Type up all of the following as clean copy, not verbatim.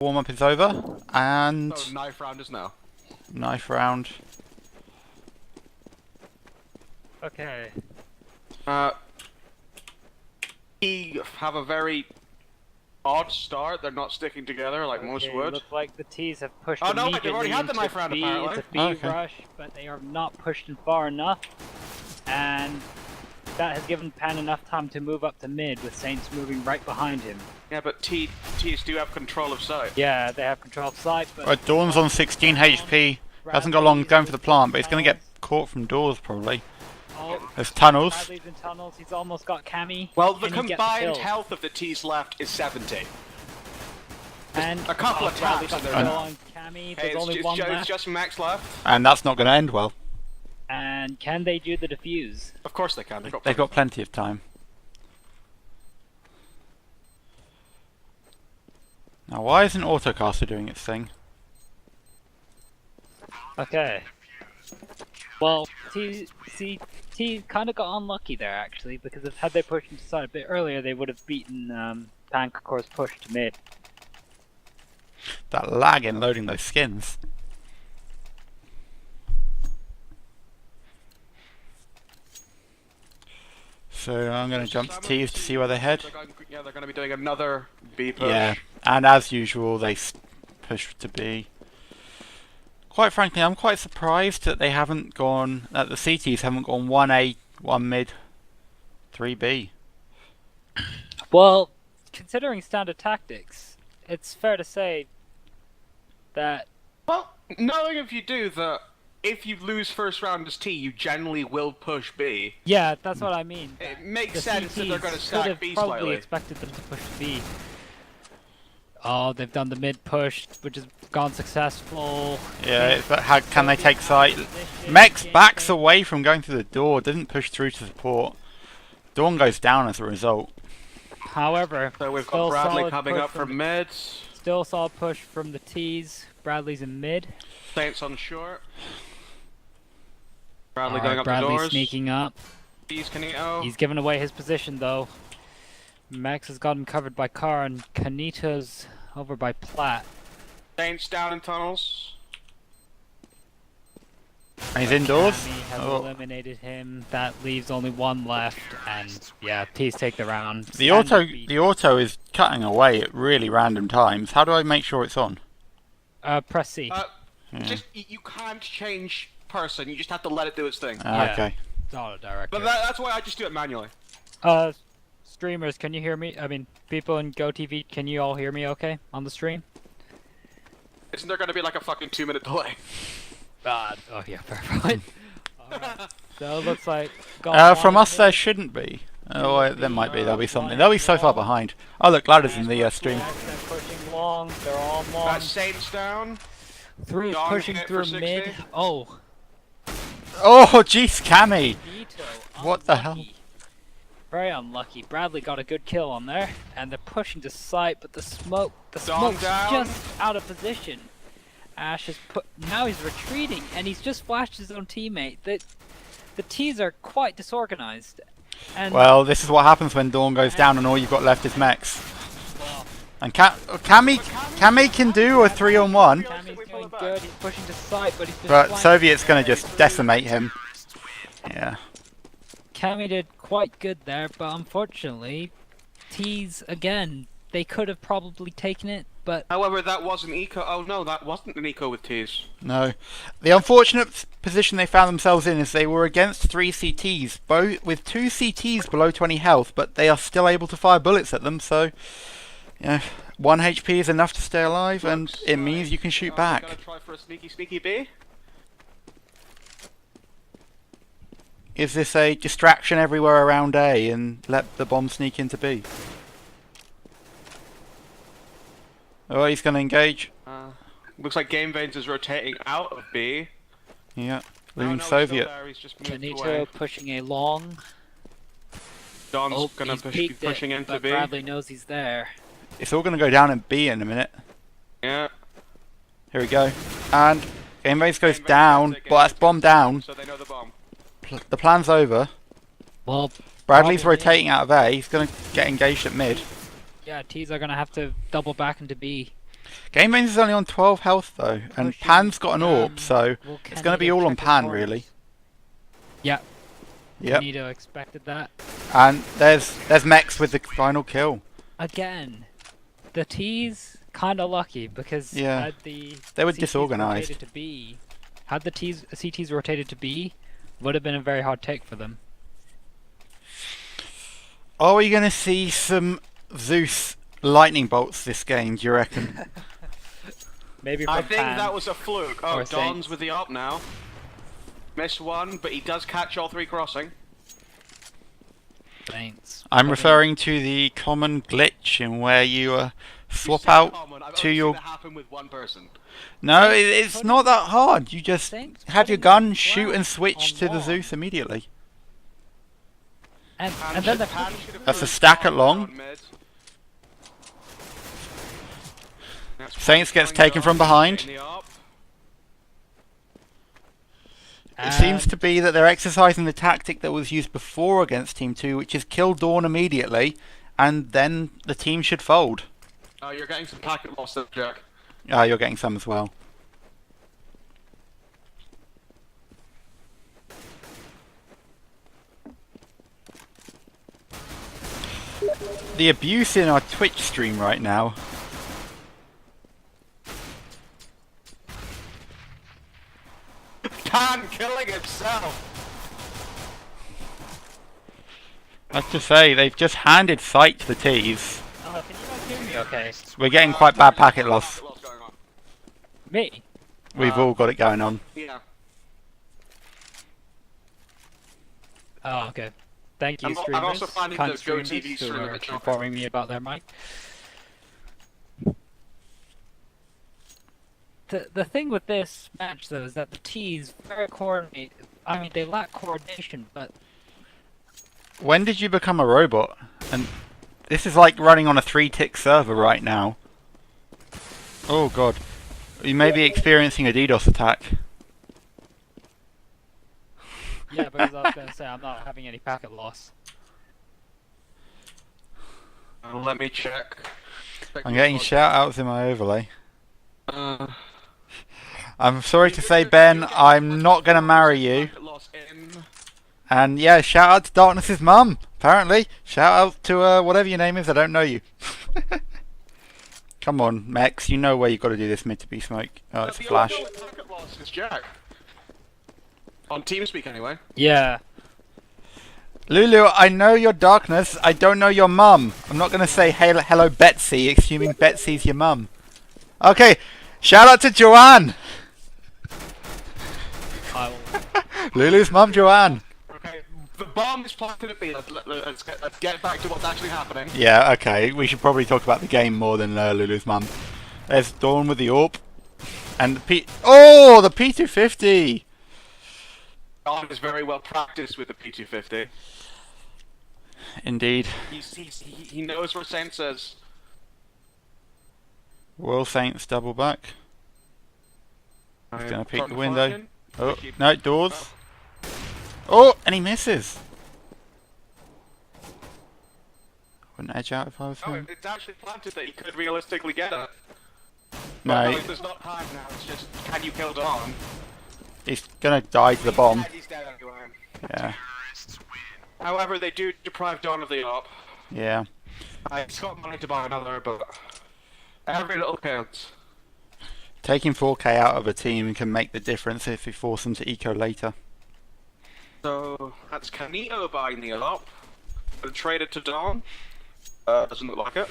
Warm up is over, and So knife round is now. knife round. Okay. He have a very odd start. They're not sticking together like most would. Look like the T's have pushed Oh, no, immediately they've already had the into knife round, B. apparently. It's a B Okay. rush, but they are not pushed far enough. And that has given Pan enough time to move up to mid, with Saints moving right behind him. Yeah, but T's do have control of sight. Yeah, they have control of sight, but... Right, Dawn's on 16 HP. Hasn't got long going for the plant, but he's going to get caught from doors probably. Oh, There's tunnels. Bradley's in tunnels. He's almost got Cammy. Well, the Can he get combined kill? health of the T's left is 70. And a couple of Bradley taps got and the they're kill out. on Cammy. Hey, There's only one it's left. just Max left. And that's not going to end well. And can they do the defuse? Of course they can. They've got plenty of time. Now, why isn't Autocaster doing its thing? Okay. Well, T kind of got unlucky there actually, because if had they pushed into side a bit earlier, they would have beaten Pancacor's push to mid. That lag in loading those skins. So I'm going to jump to T's to see where they head. Yeah, they're going to be doing another B push. Yeah, and as usual, they push to B. Quite frankly, I'm quite surprised that they haven't gone, that the CTs haven't gone 1A, 1 mid, 3B. Well, considering standard tactics, it's fair to say that... Well, knowing if you do that, if you lose first round as T, you generally will push B. Yeah, that's what I mean. It makes The sense that they're going to CTs stack could have B probably slightly. expected them to push to B. Oh, they've done the mid push, which has gone successful. Yeah, but how can they take sight? Mex backs away from going through the door, didn't push through to support. Dawn goes down as a result. However, So we've still got Bradley solid coming push up from mid. Still saw a push from the T's. Bradley's in mid. Saints on short. Bradley going up Bradley the doors. sneaking up. T's Canito. He's given away his position though. Max has got him covered by Carr, and Canito's over by Platt. Saints down in tunnels. And he's indoors. Cammy has Oh. eliminated him. That leaves only one left, and yeah, T's take the round. The Standard auto is cutting away at really random times. How do I make sure it's on? press C. Yeah. Just you can't change person. You just have to let it do its thing. Yeah. Okay. It's auto direct. But that's why I just do it manually. Streamers, can you hear me? I mean, people in GoTV, can you all hear me okay on the stream? Isn't there going to be like a fucking 2-minute delay? Oh yeah, fair point. Alright. So it looks like... From us there shouldn't be. Oh, there might be. There'll be something. They'll be so far behind. Oh look, Ladder's in the stream. They're pushing long. They're all long. That Saints down. Three is Dong pushing hit through for 60. mid. Oh. Oh, jeez, Cammy! Vito, What the hell? unlucky. Very unlucky. Bradley got a good kill on there, and they're pushing to sight, but the smoke's down. just out of position. Ash is now he's retreating, and he's just flashed his own teammate. The T's are quite disorganized. And Well, this is what happens when Dawn goes down and all you've got left is Mex. And Cammy can do a 3-on-1, Cammy's doing good. He's pushing to sight, but he's been but flanked. Soviet's gonna just decimate him. Yeah. Cammy did quite good there, but unfortunately, T's again. They could have probably taken it, but However, that wasn't eco. Oh no, that wasn't an eco with T's. No. The unfortunate position they found themselves in is they were against 3 CTs, both with 2 CTs below 20 health, but they are still able to fire bullets at them, so yeah, 1 HP is enough to stay alive, and it means you can shoot Gonna back. try for a sneaky B. Is this a distraction everywhere around A and let the bomb sneak into B? Oh, he's going to engage. Looks like Game Veins is rotating out of B. Yeah, No, leaving he's still Soviet. there, he's just moved away. Canito pushing a long. Don's gonna He's be peeked it, pushing into but B. Bradley knows he's there. It's all going to go down in B in a minute. Yeah. Here we go. And Game Base goes Game Veins down, gets it, but that's bomb down. So they know the bomb. The plan's over. Well, Bradley's Probably. rotating out of A. He's going to get engaged at mid. yeah, T's are gonna have to double back into B. Game Brains is only on 12 health though, and Pushing, Pan's got an orb, so well, it's going to be Kenny all on check his Pan corners. really. Yeah, Yep. Nito expected that. And there's Mex with the final kill. Again, the T's kind of lucky because Yeah, had the they were CTs disorganized. rotated to B, had the CTs rotated to B, would have been a very hard take for them. Are we going to see some Zeus lightning bolts this game, do you reckon? Maybe from I think Pan. that was a fluke. Oh, or Don's Saints. with the up now. Missed one, but he does catch all 3 crossing. Saints. I'm Probably- referring to the common glitch in where you swap You said out common, I've to only your... seen it happen with one person. No, Saints it's putting- not that hard. You just Saints have your putting gun, a shoot and flag switch on to the long. Zeus immediately. And Pan then the Pan should have That's a pushed stack Don at long. down mid. That's Saints Pan gets going taken down, from behind. getting the up. It seems And- to be that they're exercising the tactic that was used before against Team 2, which is kill Dawn immediately, and then the team should fold. Oh, you're getting some packet loss there, Jack. Ah, you're getting some as well. The abuse in our Twitch stream right now. Pan killing himself! I have to say, they've just handed sight to the T's. Oh, can you not hear me? Okay. We're getting quite bad packet loss. Packet loss going on. Me? We've all got it going on. Yeah. Oh, okay. Thank you, I'm streamers. also finding Cunt the Go streamers TV who streamer are a bit informing me about their mic. The thing with this match, though, is that the T's very coordinated. I mean, they lack coordination, but When did you become a robot? And this is like running on a 3-tick server right now. Oh god. You may be experiencing a DDoS attack. yeah, because I was going to say I'm not having any packet loss. Let me check. I'm getting shout outs in my overlay. Uh, I'm sorry to say, Ben, I'm not going to marry you. packet loss in. And yeah, shout out to Darkness's mum, apparently. Shout out to whatever your name is, I don't know you. Come on, Mex, you know where you've got to do this mid to be smoke. Oh, it's a The flash. only packet loss is Jack. On TeamSpeak, anyway. Yeah. Lulu, I know your Darkness, I don't know your mum. I'm not going to say hello Betsy, assuming Betsy's your mum. Okay, shout out to Joanne. I will. Lulu's mum, Joanne. Okay, the bomb is planted at B. Let's get back to what's actually happening. Yeah, okay, we should probably talk about the game more than Lulu's mum. There's Dawn with the AWP. And the Oh, the P250! Don is very well practiced with the P250. Indeed. He knows where Saints is. Royal Saints double back. He's going to peek Front the window. flanking. Oh, Keep- no, doors. Oh, and he misses. Wouldn't edge out if I was Oh, him. it's actually planted that he could realistically get it. No, But there's not time now. It's just, can you kill Don? he's going to die to the bomb. He's dead anyway. Yeah, However, they do deprive Don of the op. yeah. He's got money to buy another, but every little counts. Taking 4k out of a team can make the difference if you force them to eco later. So that's Canito buying the op. And traded to Don. Doesn't look like it.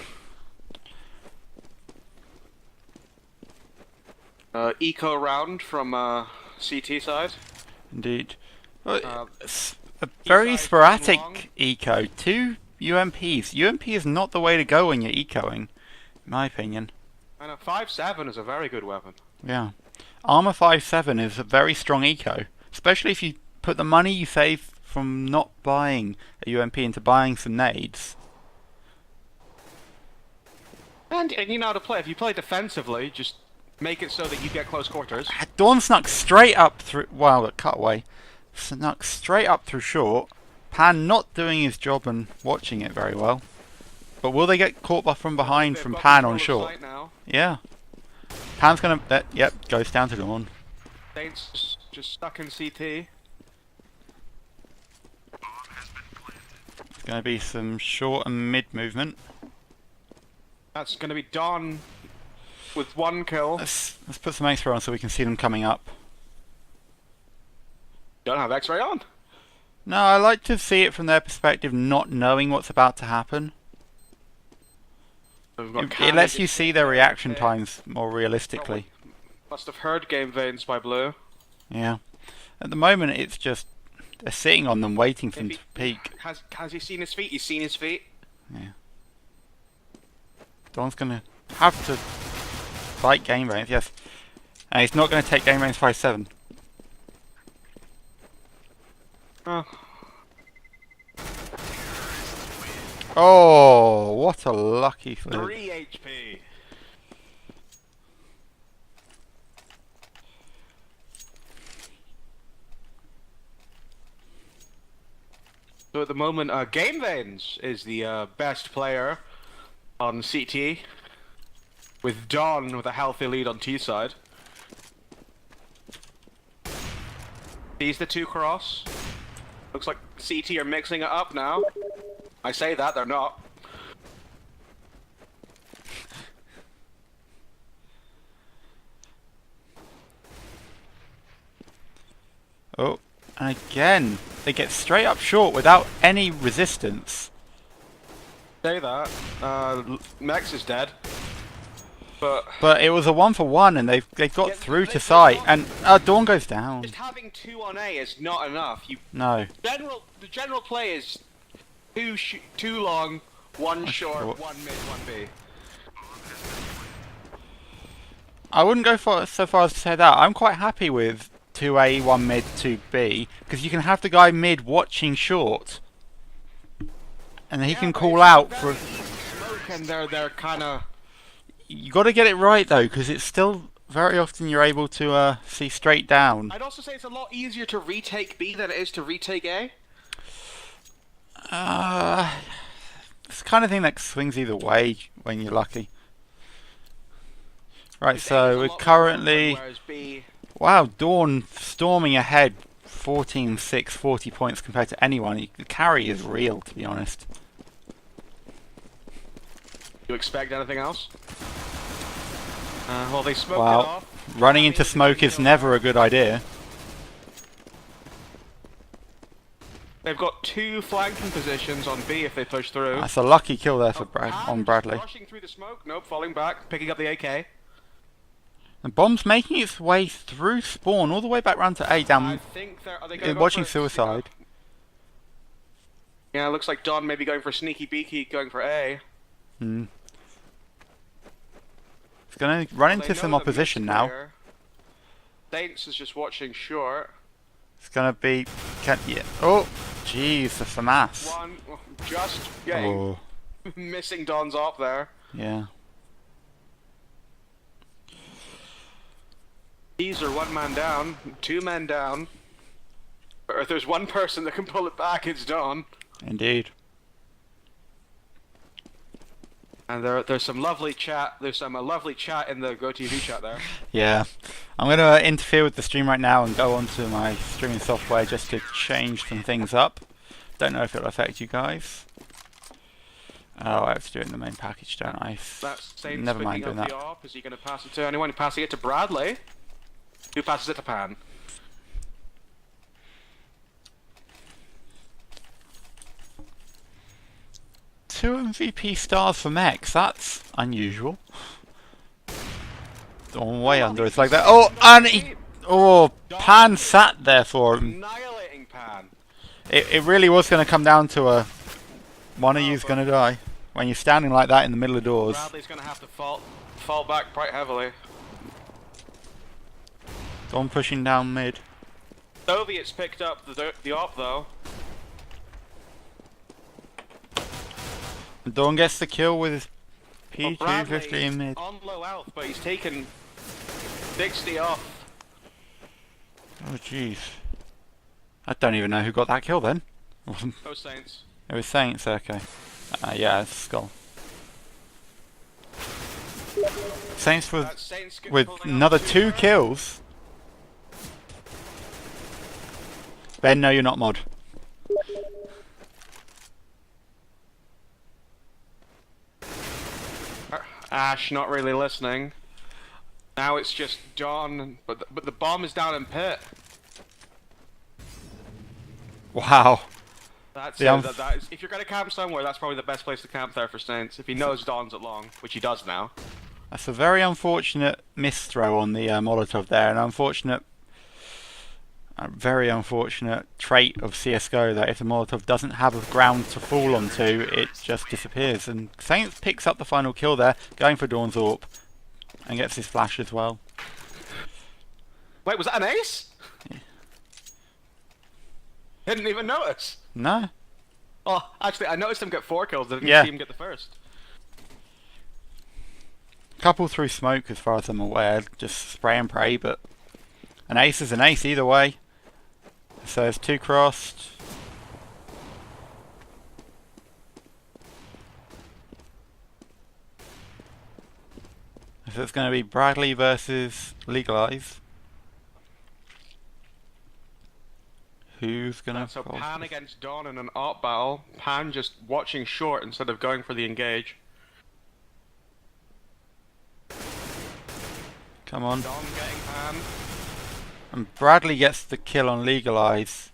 Eco round from CT side. Indeed. Well, Uh, it's a very Eco sporadic long. eco. 2 UMPs. UMP is not the way to go when you're ecoing, in my opinion. And a 5.7 is a very good weapon. Yeah. Armor 5.7 is a very strong eco, especially if you put the money you save from not buying a UMP into buying some nades. And you know how to play. If you play defensively, just make it so that you get close quarters. Dawn snuck straight up through. Wow, the cutaway. Snuck straight up through short. Pan not doing his job and watching it very well. But will they get caught from behind They've from got Pan on control of short? sight now. Yeah. Pan's gonna... yep, goes down to Dawn. Saints just stuck in CT. There's gonna be some short and mid movement. That's gonna be Dawn with 1 kill. Let's put some X-ray on so we can see them coming up. Don't have X-ray on. No, I like to see it from their perspective, not knowing what's about to happen. So we've got It Candy lets you see their reaction there. times more realistically. Must have heard game veins by Blue. Yeah. At the moment, it's just they're sitting on them, waiting for them to peek. Has he seen his feet? He's seen his feet. Yeah. Dawn's gonna have to fight game range, yes. And he's not gonna take game range 5-7. Oh. Oh, what a lucky flip. 3 HP. So at the moment, Game Veins is the best player on CT, with Dawn with a healthy lead on T side. These the 2 cross. Looks like CT are mixing it up now. I say that, they're not. Oh, and again, they get straight up short without any resistance. Say that. Mex is dead. But it was a 1-for-1 and they got Yeah, through they to sight, got- and Dawn goes down. Just having 2 on A is not enough. No. The general play is 2 long, 1 short, short. 1 mid, 1 B. I wouldn't go so far as to say that. I'm quite happy with 2A, 1 mid, 2B, because you can have the guy mid watching short. And he can call out for... Smoke and they're kind of... You got to get it right though, because it's still very often you're able to see straight down. I'd also say it's a lot easier to retake B than it is to retake A. It's the kind of thing that swings either way when you're lucky. Right, so we're currently... Whereas B... Wow, Dawn storming ahead 14-6, 40 points compared to anyone. The carry is real, to be honest. You expect anything else? Well, they smoked it Wow, off. running into smoke is never a good idea. They've got 2 flanking positions on B if they push through. That's a lucky kill there for And on Bradley. Rushing through the smoke. Nope, falling back, picking up the AK. The bomb's making its way through spawn all the way back round to A I down, think they're... Are they going watching suicide. Yeah, looks like Don maybe going for sneaky beaky, going for A. Hmm. He's going to run They into know some the opposition mid's now. clear. Saints is just watching short. It's going to be... yeah. Oh, jeez, the FAMAS. One, just getting Oh, missing Don's op there. yeah. These are 1 man down, 2 men down. Or if there's 1 person that can pull it back, it's Don. Indeed. And there's some lovely chat. There's some lovely chat in the GoTV chat there. Yeah. I'm going to interfere with the stream right now and go onto my streaming software just to change some things up. Don't know if it'll affect you guys. Oh, I have to do it in the main package, don't I? That's Saints Never mind picking doing up that. the op. Is he going to pass it to anyone? Passing it to Bradley. Who passes it to Pan? Two MVP stars for Mex. That's unusual. Oh, way under. It's like that. Oh, and he... Oh, Pan sat there for him. Annihilating Pan. It really was going to come down to a... One of you's going to die. When you're standing like that in the middle of doors. Bradley's going to have to fall back quite heavily. Dawn pushing down mid. Soviet's picked up the op though. Dawn gets the kill with his Well, P250 Bradley's in mid. on low health, but he's taken 60 off. Oh, jeez. I don't even know who got that kill then. Those Saints. It was Saints, okay. Yeah, it's Skull. Saints That's Saints with pulling off another 2 2 there. kills. Ben, no, you're not mod. Ash not really listening. Now it's just Dawn, but the bomb is down in pit. Wow. That's Yeah, it. That is, if you're gonna camp somewhere, that's probably the best place to camp there for Saints. If he knows Dawn's at long, which he does now. That's a very unfortunate misthrow on the Molotov there, and a very unfortunate trait of CSGO that if the Molotov doesn't have a ground to fall onto, it just disappears. And Saints picks up the final kill there, going for Dawn's AWP, and gets his flash as well. Wait, was that an ace? Yeah. Didn't even notice. No. Oh, actually, I noticed him get 4 kills. I didn't Yeah. see him get the first. Couple through smoke as far as I'm aware, just spray and pray, but an ace is an ace either way. So there's 2 crossed. So it's going to be Bradley versus Legalize. Who's going to... So Pan against Dawn in an AWP battle. Pan just watching short instead of going for the engage. Come on. Dawn getting Pan. And Bradley gets the kill on Legalize.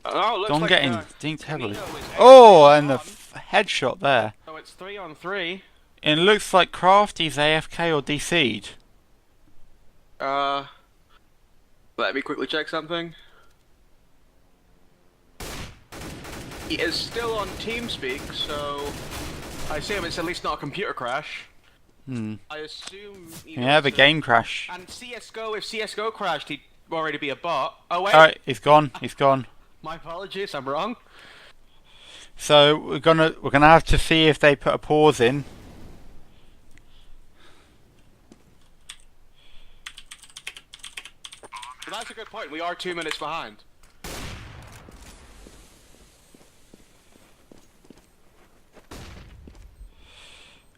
Oh, looks Don like, getting dinked heavily. Benito is Oh, AFK and the on. headshot there. So it's 3 on 3. It looks like Crafty's AFK or DC'd. Let me quickly check something. He is still on TeamSpeak, so I assume it's at least not a computer crash. I assume. Yeah, the game crash. And CS:GO, if CS:GO crashed, he'd already be a bot. Oh wait. Alright, he's gone. He's gone. My apologies, I'm wrong. So we're gonna have to see if they put a pause in. But that's a good point. We are 2 minutes behind.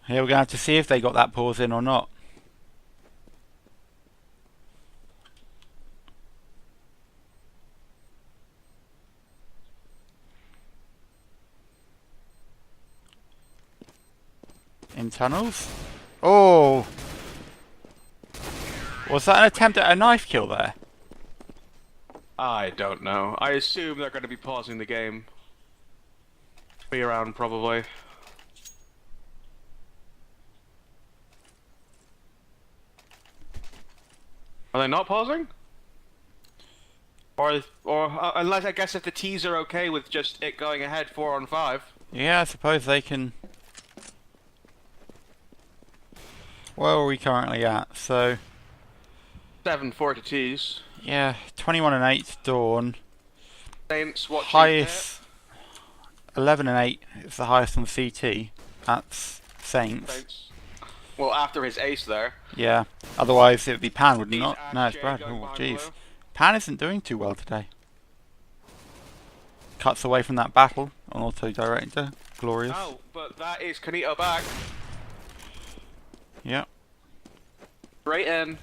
Yeah, we're gonna have to see if they got that pause in or not. In tunnels. Oh! Was that an attempt at a knife kill there? I don't know. I assume they're going to be pausing the game. Be around probably. Are they not pausing? Or unless I guess if the T's are okay with just it going ahead 4 on 5. Yeah, I suppose they can. Where are we currently at? So 7-4 to T's. yeah, 21 and 8 Dawn. Saints watching Highest 11 and 8 is the highest on CT. That's Saints. Saints. Well, after his ace there. Yeah. Otherwise it would be Pan, would it These not? Ash No, it's Jay Brad. going Oh, behind jeez. blue. Pan isn't doing too well today. Cuts away from that battle on auto director. Glorious. Oh, but that is Kanito back. Yeah. Right in.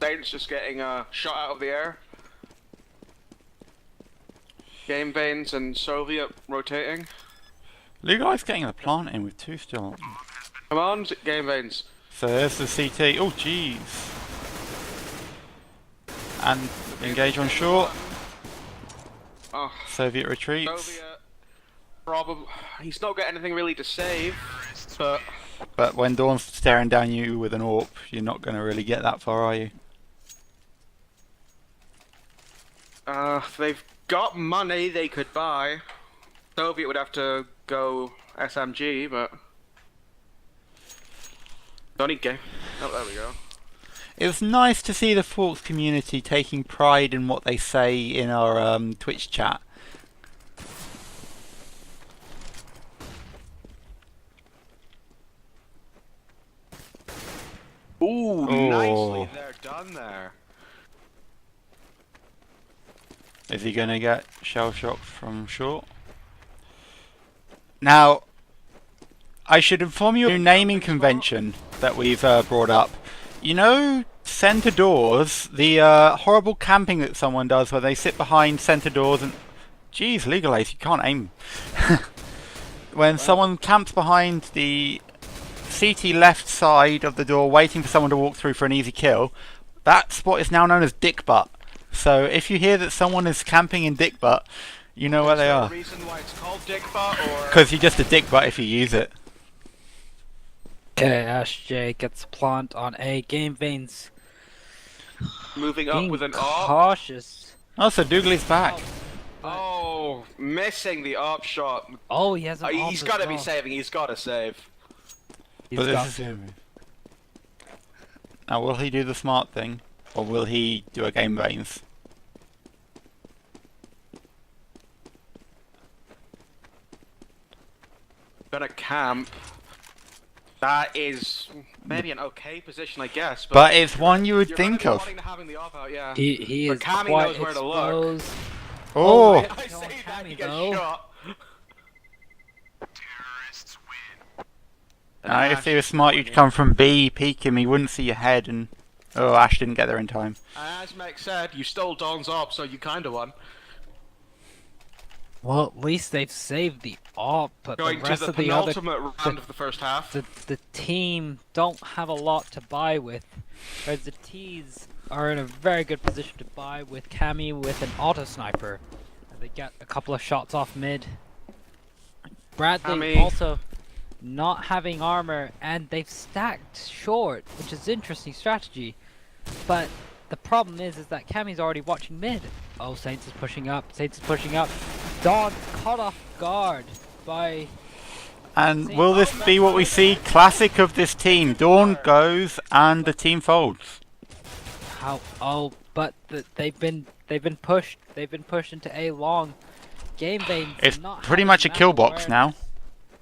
Saints just getting a shot out of the air. Game Veins and Soviet rotating. Legalize getting the plant in with 2 still. Come on, Game Veins. So there's the CT. Oh, jeez. And engage on short. Oh, Soviet retreats. Soviet. Probably. He's not got anything really to save, but But when Dawn's staring down you with an AWP, you're not going to really get that far, are you? they've got money they could buy. Soviet would have to go SMG, but don't need game. Oh, there we go. It was nice to see the FawX community taking pride in what they say in our Twitch chat. Ooh, Oh. nicely they're done there. Is he going to get Shell shock from short. Now, I should inform you of a new naming convention that we've brought up. You know, center doors, the horrible camping that someone does where they sit behind center doors and... Jeez, Legal Ace, you can't aim. When someone camps behind the CT left side of the door waiting for someone to walk through for an easy kill, that spot is now known as Dick Butt. So if you hear that someone is camping in Dick Butt, you know where they are. Is there a reason why it's called Dick Butt, or...? Because you're just a Dick Butt if you use it. Okay, SJ gets plant on A. Game Veins. Moving up with an AWP. Cautious. Oh, so Doogly's back. Oh, missing the AWP shot. Oh, he has an AWP He's as got to be well. saving. He's got to save. He's But got this is... to. Now, will he do the smart thing? Or will he do a Game Veins? Gonna camp. That is maybe an okay position, I guess. But it's one you would you're think gonna be of. wanting to having the AWP out, yeah. He But is Cammy quite knows where to look. exposed. Oh! I Don't say that Cammy he gets though. shot. Now, if he was smart, you'd come from B, peek him, he wouldn't see your head, and... Oh, Ash didn't get there in time. As Mac said, you stole Don's AWP, so you kinda won. Well, at least they've saved the AWP, but Going the to rest the of the other penultimate round of the first half. the team don't have a lot to buy with, whereas the T's are in a very good position to buy with Cammy with an auto sniper. They get a couple of shots off mid. Bradley Cammy. also not having armor, and they've stacked short, which is interesting strategy. But the problem is that Cammy's already watching mid. Oh, Saints is pushing up. Saints is pushing up. Dawn caught off guard by... And will this be what we see? Classic of this team. Dawn goes and the team folds. How? Oh, but they've been pushed. They've been pushed into A long. Game Veins. It's not pretty having much a map kill box awareness, now.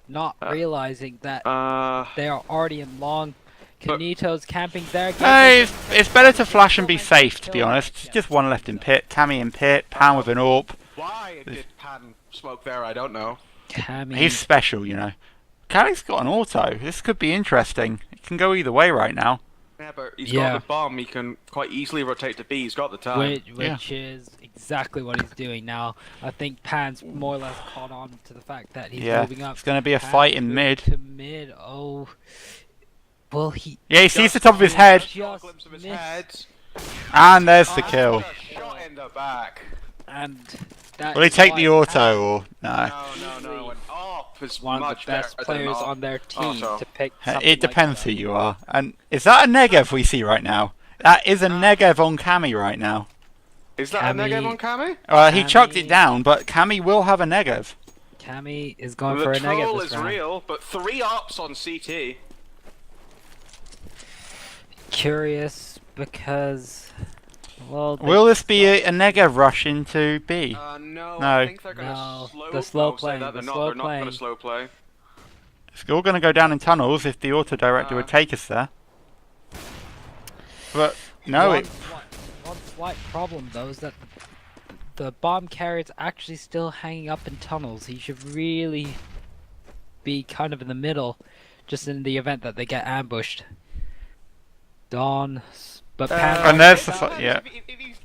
Not realizing that Uh, they are already in long. Kanito's camping there. Hey, it's better to flash and be safe, to be honest. Just one left in pit. Cammy in pit. Pan with an AWP. why did Pan smoke there? I don't know. Cammy. He's special, you know. Cammy's got an auto. This could be interesting. It can go either way right now. Yeah, but he's Yeah. got the bomb. He can quite easily rotate to B. He's got the time. Which is exactly what he's doing now. I think Pan's more or less caught on to the fact that he's Yeah, moving up. it's going to be a Pan fight in moved mid. To mid. Oh. Well, he Yeah, he sees the top of his head. Just got a glimpse of his missed. head. And there's the kill. A shot in the back. and that Will he is take why the auto Pan or no? No. And AWP is one of much the best better players than on their team auto. to pick. something It depends like who that. you are. And is that a Negev we see right now? That is a Negev on Cammy right now. Is that Cammy- a negative on Cammy? He chucked it Cammy- down, but Cammy will have a Negev. Cammy is going The for a troll negative is this round. real, but 3 AWPs on CT. Curious because, well, they- Will this be a Negev rush into B? No, No. I think they're gonna No, slow, the slow say playing, that. the They're slow not playing. gonna slow play. It's all going to go down in tunnels if the auto director would take us there. But no, one slight problem though is that the bomb carrier's actually still hanging up in tunnels. He should really be kind of in the middle, just in the event that they get ambushed. Dawn, but Pan. And there's the Depends yeah.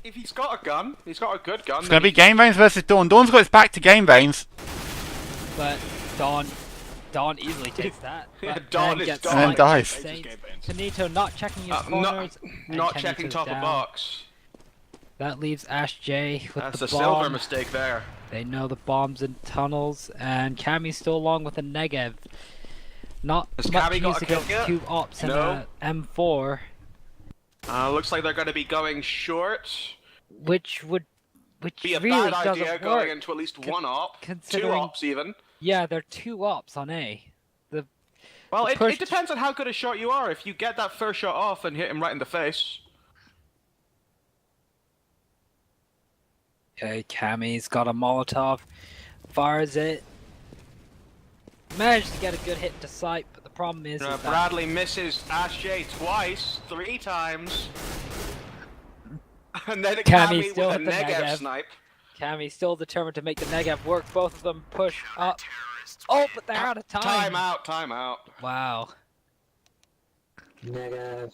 If he's got a gun, he's got a good gun. It's going to be Game Veins versus Dawn. Dawn's got its back to Game Veins. But Dawn easily takes that. Yeah, But Dawn Pan is gets Dawn. And then sniped. dies. Saints. Kanito not checking his not corners. and not checking Kanito's top down. of box. That leaves Ash J with That's the a bomb. silver mistake there. They know the bomb's in tunnels, and Cammy's still along with a Negev. Not Has much Cammy got use a kill against yet? 2 ops and No. a M4, Looks like they're going to be going short. which Be a really bad doesn't idea work. going into at least one op, 2 considering- ops even. Yeah, there are 2 ops on A. Well, The it first- depends on how good a shot you are. If you get that first shot off and hit him right in the face. Okay, Cammy's got a Molotov, fires it, managed to get a good hit to sight, but the problem is that Bradley misses Ash J twice, 3 times. And then a Cammy Cammy still with a hit the Negev Negev. snipe. Cammy's still determined to make the negative work. Both of them push up. Oh, but they're out of time. Time out. Wow. Negative.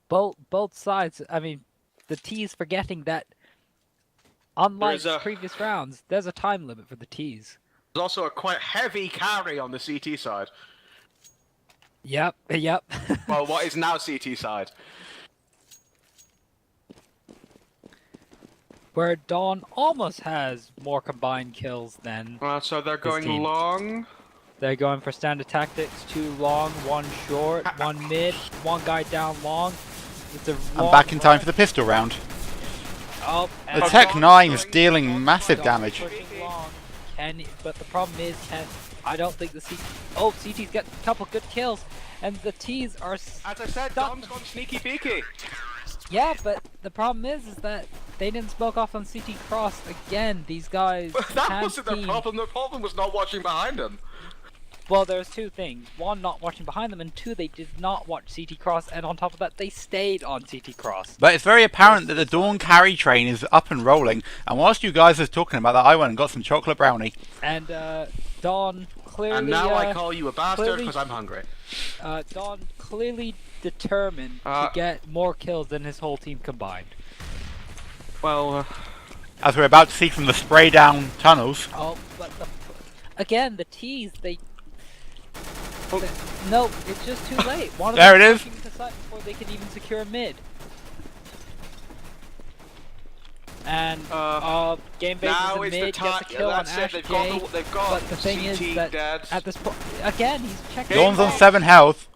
Both sides. I mean, the T's forgetting that, unlike There's a- previous rounds, there's a time limit for the T's. There's also a quite heavy carry on the CT side. Yep. Yep. Well, what is now CT side? Where Dawn almost has more combined kills than So they're His going team. long. they're going for standard tactics. 2 long, 1 short, 1 mid, 1 guy down long. It's a I'm long back in time run. for the pistol round. Oh, The and Tech Dawn 9 is going- dealing Dawn's massive going damage. pushing long. But the problem is, I don't think the CT. Oh, CT's got a couple good kills, and the T's are. As I said, stuck. Dom's gone sneaky peeky. Yeah, but the problem is that they didn't smoke off on CT cross again. These guys. That can wasn't their team. problem. Their problem was not watching behind them. Well, there's 2 things. 1, not watching behind them, and 2, they did not watch CT cross, and on top of that, they stayed on CT cross. But it's very apparent that the Dawn carry train is up and rolling. And whilst you guys are talking about that, I went and got some chocolate brownie. And Dawn clearly. And now I call you a bastard clearly- because I'm hungry. Dawn clearly determined to get more kills than his whole team combined. Well, As we're about to see from the spray down tunnels. Oh, but again, the T's, Oh. no, it's just too late. One of There them it is. pushing to site before they can even secure a mid. And Game Base now is is a the mid, time. gets a kill on That's it. Ash They've J. got. They've got. But the thing is CT that dead. at this point, again, he's checking. Dawn's on Base. 7 health.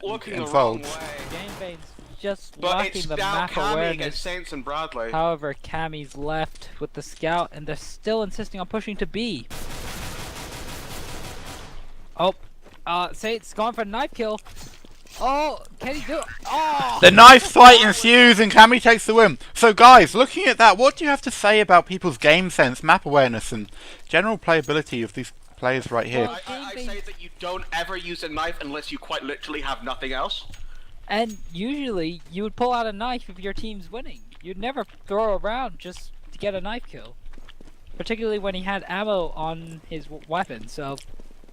Looking in the wrong folds. way. Game Bane's just But lacking it's the now map Cammy awareness. against Saints and Bradley. However, Cammy's left with the scout, and they're still insisting on pushing to B. Oh, Saint's gone for a knife kill. Oh, can he do it? Oh! The knife fight ensues and Cammy takes the win. So guys, looking at that, what do you have to say about people's game sense, map awareness and general playability of these players right here? Well, I say that you don't ever use a knife unless you quite literally have nothing else. And usually, you would pull out a knife if your team's winning. You'd never throw around just to get a knife kill. Particularly when he had ammo on his weapon, so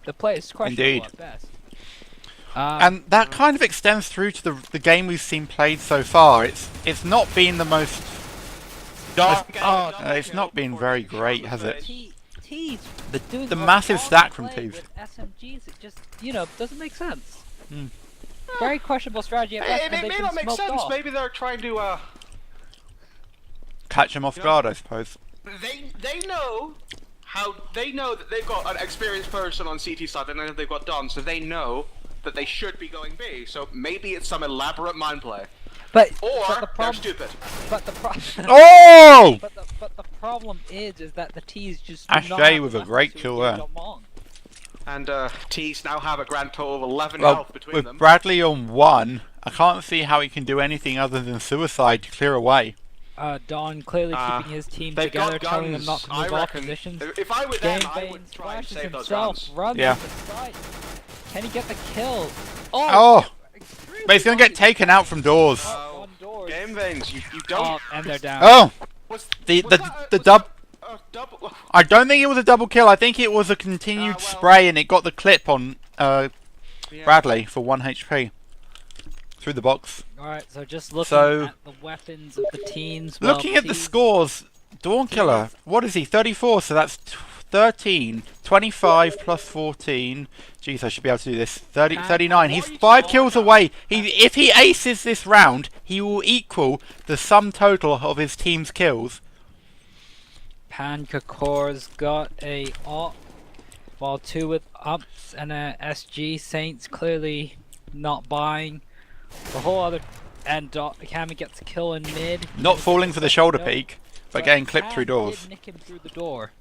the play is questionable Indeed. at best. And that kind of extends through to the game we've seen played so far. It's not been the most. It's not been very great, has it? T's The, doing the a massive long stack from play T's. with SMGs, it just doesn't make sense. Hmm. Very questionable strategy at best, It and they've may been not make smoked sense. off. Maybe they're trying to. Catch them off guard, I suppose. They know that they've got an experienced person on CT side. They know that they've got Don, so they know that they should be going B. So maybe it's some elaborate mind play, But or the they're problem, stupid. but the problem. Oh! But the problem is that the T's just do Ash not J have with the a great weapons to kill engage there. on long. And T's now have a grand total of 11 Well, health between with them. Bradley on 1, I can't see how he can do anything other than suicide to clear away. Don clearly keeping his team They've together, got telling them guns. not to I move off reckon. positions. If I were Game them, I Bane would try and splashes save those himself, guns. runs Yeah. to the side. Can he get the kill? Oh! Extremely But he's going to get lucky. taken out from doors. On doors. Game veins, you don't. Oh, and they're down. Oh! Was, The was the that the was dub. that a double. I don't think it was a double kill. I think it was a continued well. spray, and it got the clip on Yeah. Bradley for 1 HP through the box. Alright, so just looking So- at the weapons of the teens. Looking at the scores, Dawn Killer, what is he? 34. So that's 13, 25 plus 14. Jeez, I should be able to do this. 30, 39. He's 5 kills away. If he aces this round, he will equal the sum total of his team's kills. Pancacor's got a op, while 2 with ups and a SG. Saints clearly not buying. The whole other, and Cammy gets a kill in mid. Not falling for the shoulder Nope. peek, but getting clipped through Cam doors. did nick him through the door.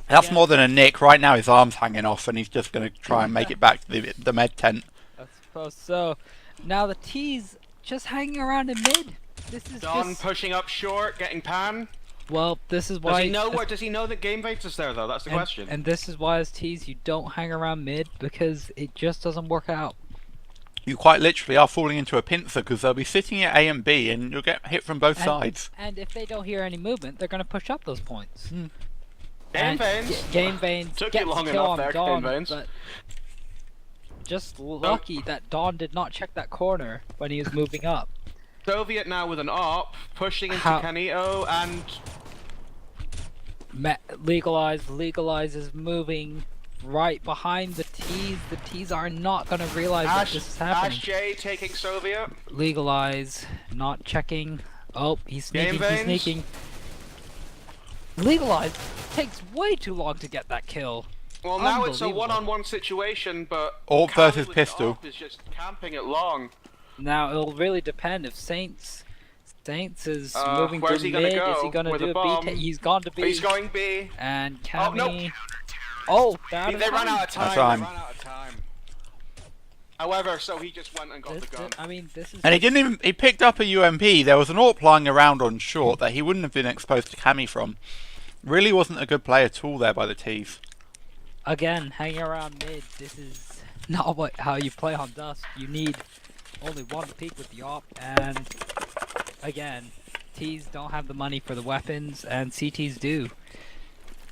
That's Yeah. more than a nick. Right now his arm's hanging off and he's just going to try and make it back to the med tent. I suppose so. Now the T's just hanging around in mid. This is Don just pushing up short, getting pan. well. This is Does why he know where? Does he know that Game Bates is there though? That's the question. And this is why as T's you don't hang around mid because it just doesn't work out. you quite literally are falling into a pincer because they'll be sitting at A and B and you'll get hit from both sides. And if they don't hear any movement, they're going to push up those points. Hmm. Game Veins. Game Veins Took gets you long kill enough on there, Dawn, Game Veins. but just lucky that Dawn did not check that corner when he was moving up. Soviet now with an ARP, pushing into How- Canito, and Legalize is moving right behind the T's. The T's are not going to realize that this is happening. Ash J taking Soviet. Legalize, not checking. Oh, he's Game sneaking, he's Veins. sneaking. Legalize takes way too long to get that kill. Well, now it's a Unbelievable. one-on-one situation, but AWP Cali versus with pistol. the ARP is just camping it long. Now it'll really depend if Saints is moving where's to he gonna mid. go? Is he gonna With do a a bomb? B? He's gone to B. He's going B. And Oh, Cammy. no. Oh, they're out of They ran time. out of time. That's time. They ran out of time. However, so he just went and got the gun. I mean, this is. And he didn't even. He picked up a UMP. There was an AWP lying around on short that he wouldn't have been exposed to Cammy from. Really wasn't a good play at all there by the T's. Again, hanging around mid. This is not how you play on Dust. You need only one peek with the AWP, and again, T's don't have the money for the weapons, and CTs do.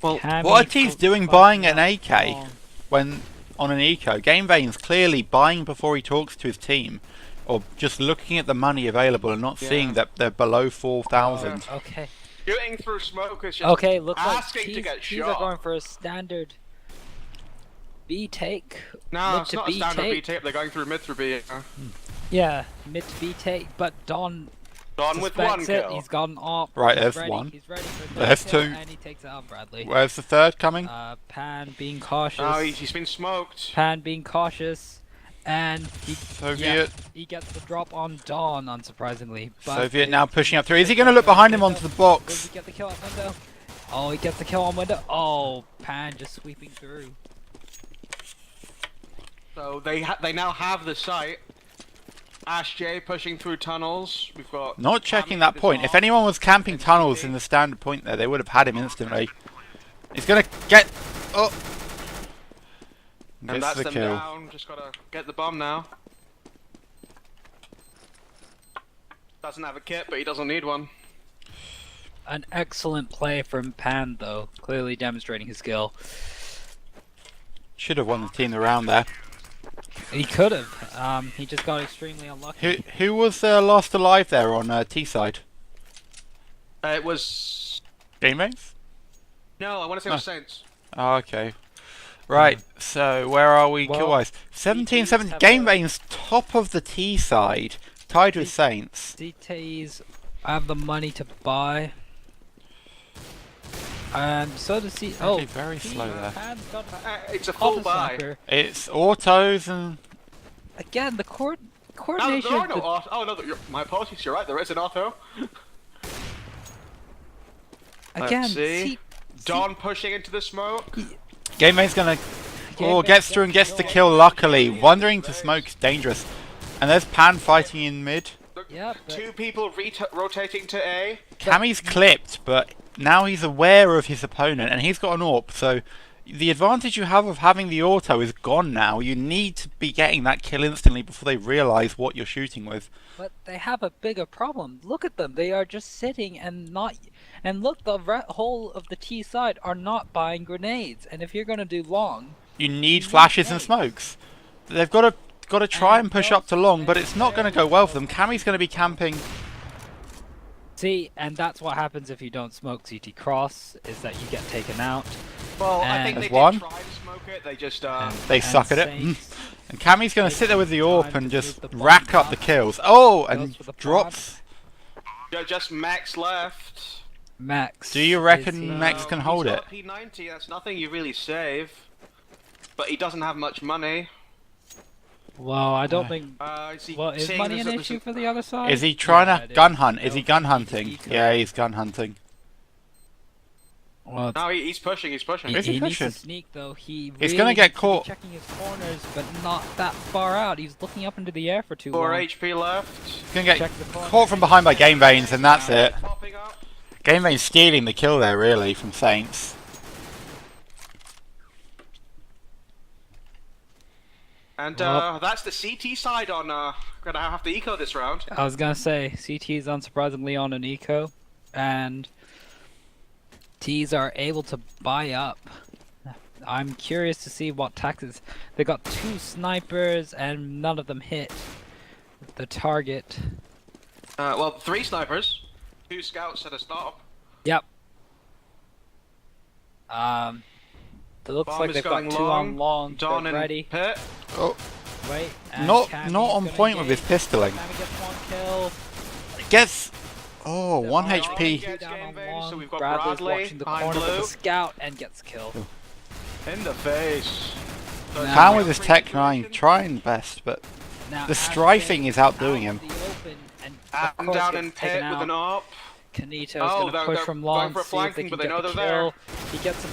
Well, What are T's doing buying an AK when on an eco? Game Veins clearly buying before he talks to his team, or just looking at the money available and not seeing that they're below 4,000. Okay. Shooting through smoke is just Okay, looks like asking to get T's are shot. going for a standard B take. No, mid it's to not a B standard B take. tape. They're going through mid through B. Yeah, mid to B take, but Don Gone with one suspects it. kill. He's gone off. Right, he's there's ready. one. He's ready for the There's kill, two. and he takes it out, Bradley. Where's the third coming? Pan being cautious. Oh, he's been smoked. Pan being cautious, and Soviet. he gets the drop on Dawn, unsurprisingly. But Soviet now pushing up through. Is he going to look behind him onto the Does box? he get the kill on window? Oh, he gets the kill on window. Oh, Pan just sweeping through. So they now have the site. Ash J pushing through tunnels. We've got Not checking Cammy that with his point. If ARP. anyone was camping tunnels in the standard point there, they would have had him instantly. He's going to get... Oh! And Gets that's the them kill. down. Just gotta get the bomb now. Doesn't have a kit, but he doesn't need one. An excellent play from Pan, though, clearly demonstrating his skill. Should have won the team the round there. He could have. He just got extremely unlucky. Who was last alive there on T side? It was Game Veins? no. I want to say it was Saints. Oh, okay. Right, so where are we Well, kill-wise? 17-7. have Game a- Veins top of the T side, tied with Saints. CTs have the money to buy. So does C. Oh, Actually very slow there. Pan's got It's a full auto buy. sniper. It's autos and... Again, the No, coordination. there are of no the- auto. Oh no, my apologies. You're right. There is an auto. Again, Let's see. C- Dawn pushing into the smoke. Game Veins gonna... Game Oh, Veins gets through and gets the kill luckily. Wandering to smoke's dangerous. And there's Pan fighting in mid. Look, Yeah, but- two people rotating to A. Cammy's clipped, but now he's aware of his opponent and he's got an AWP, so the advantage you have of having the auto is gone now. You need to be getting that kill instantly before they realise what you're shooting with. But they have a bigger problem. Look at them. They are just sitting and not. And look, the whole of the T side are not buying grenades. And if you're gonna do long, You need flashes and smokes. They've got to try and push up to long, but it's not going to go well for them. Cammy's going to be camping. see, and that's what happens if you don't smoke CT cross. Is that you get taken out. Well, I think And- they There's one. did try to smoke it. They just They suck at it. Saints- And Cammy's going to Takes sit there with the AWP time and to just move the bomb rack up the up. kills. Oh, Goes and for the bomb. drops. just Max left. Max. Do you is reckon he- Max can hold he's it? got a P90. That's nothing you really save. But he doesn't have much money. Well, I don't think. Is he Well, is seeing money there's an a- there's issue a- for the other side? Is he trying Yeah, to it gun is. hunt? Is he gun hunting? He could- Yeah, he's gun hunting. Well, No, he's pushing. He's pushing. he, Is he he needs to pushing? sneak though. He He's really gonna get needs to be caught. checking his corners, but not that far out. He's looking up into the air for too 4 long. HP left. He's going to Check get the corner. caught from behind by Game Veins, and that's it. Popping up. Game Veins stealing the kill there, really, from Saints. And Well- that's the CT side on gonna have to eco this round. I was gonna say, CT is unsurprisingly on an eco, and T's are able to buy up. I'm curious to see what taxes. They got 2 snipers, and none of them hit the target. Well, 3 snipers, 2 scouts at a stop. Yep. It looks Bomb like is they've got going 2 long. on long. Dawn They're and ready. Pit. Oh, Wait. And not Cammy's on gonna point with his engage. pistoling. Cammy gets 1 kill. Gets 1 They're HP. Two down on Game long. so we've got Bradley's Bradley watching the behind corner with blue. the scout and gets killed. In the face. Now- Can with his Tech 9 trying best, but Now, the Ash strafing J is outdoing out him. in the open, and of And course down gets in taken pit with an out. op. Kanito's Oh, gonna push they're from going long, for a see if they flanking, can but they get know the they're there. kill. He gets him,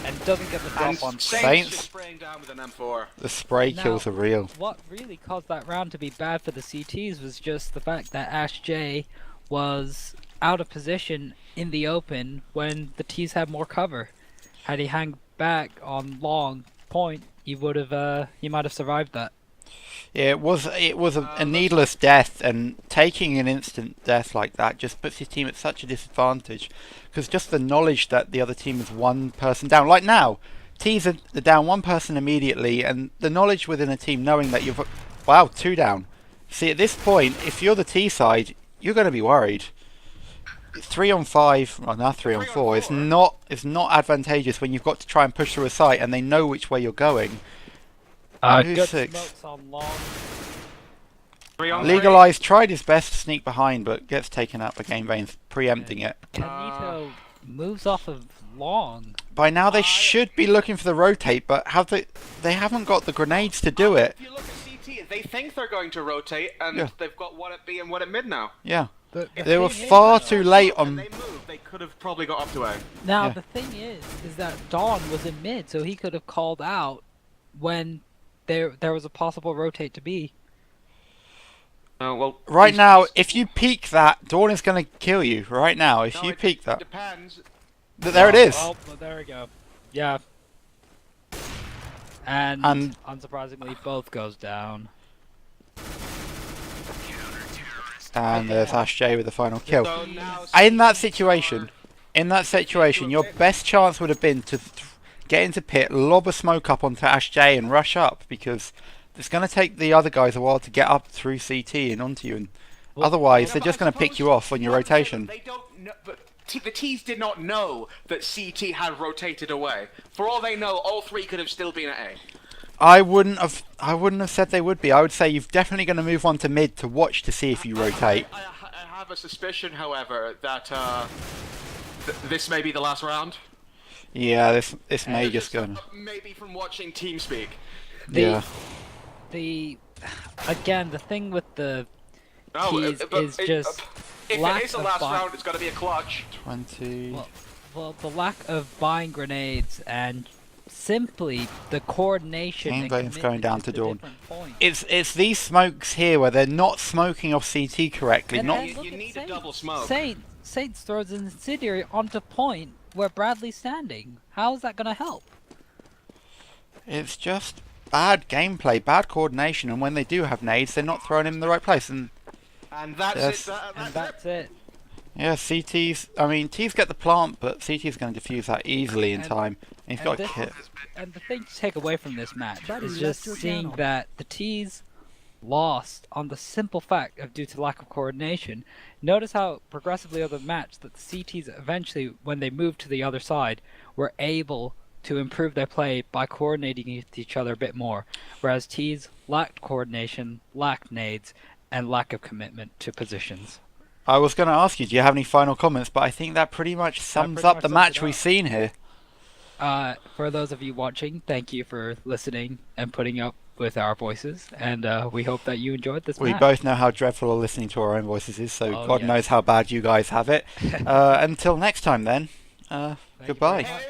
and doesn't get the drop And on. Saints Saints. just spraying down with an M4. The spray Now- kills are real. What really caused that round to be bad for the CTs was just the fact that Ash J was out of position in the open when the T's had more cover. Had he hung back on long point, he would have. He might have survived that. Yeah, it was a needless death, and taking an instant death like that just puts his team at such a disadvantage. Because just the knowledge that the other team is 1 person down, like now, T's are down 1 person immediately, and the knowledge within a team knowing that you've, wow, 2 down. See, at this point, if you're the T side, you're going to be worried. 3 on 5, well now 3 on 4, is not advantageous when you've got to try and push through a site and they know which way you're going. Who's Good 6? smokes on long. 3 on 3. Legalized tried his best to sneak behind, but gets taken out by Game Veins, preempting it. Kanito moves off of long. By now they should be looking for the rotate, but they haven't got the grenades to do it. If you look at CT, they think they're going to rotate, and Yeah. they've got 1 at B and 1 at mid now. Yeah, But the they were thing is, far though- too late And on. they moved. They could have probably got up to A. Now Yeah. the thing is that Dawn was in mid, so he could have called out when there was a possible rotate to be. Oh well. Right now, if you peek that, Dawn is going to kill you. Right now, if No, you it peek that, depends. there it is. Oh, well, there we go. Yeah. And unsurprisingly, both goes down. And there's Ash J with the final kill. So now In that CT situation, are- your best chance would have been to get into pit, lob a smoke up onto Ash J and rush up, because it's going to take the other guys a while to get up through CT and onto you, and Well, otherwise Yeah, they're but just I going to pick suppose you off on your one thing rotation. They don't know, but the T's did not know that CT had rotated away. For all they know, all 3 could have still been at A. I wouldn't have said they would be. I would say you're definitely going to move on to mid to watch to see if you rotate. I have a suspicion, however, that this may be the last round. Yeah, this may just go. Maybe from watching TeamSpeak. Yeah. Again, the thing with the Oh, T's but is just if lack it is the of last buy- round, it's got to be a clutch. 20. well, the lack of buying grenades and simply the coordination. Game and Veins going commitment down is to the Dawn. different point. It's these smokes here where they're not smoking off CT correctly. And Not then look You at need a Saints. double smoke. Saints throws an incendiary onto point where Bradley's standing. How is that going to help? It's just bad gameplay, bad coordination, and when they do have nades, they're not throwing him in the right place. And And that's Yes. it. And That's that's it. yeah, CT's. I mean, T's get the plant, but CT's going to defuse that easily in And- time. And he's and got a this- kit. And the thing to take away from this match Buddy, is left just your seeing channel. that the T's lost on the simple fact of due to lack of coordination. Notice how progressively over the match that the CTs eventually, when they moved to the other side, were able to improve their play by coordinating with each other a bit more, whereas T's lacked coordination, lacked nades, and lack of commitment to positions. I was going to ask you, do you have any final comments? But I think that pretty much sums pretty up much the sums match it we've up. seen here. For those of you watching, thank you for listening and putting up with our voices, and we hope that you enjoyed this We match. both know how dreadful listening to our own voices is, so Oh, God yes. knows how bad you guys have it. Until next time, then. Thank you Goodbye. very much.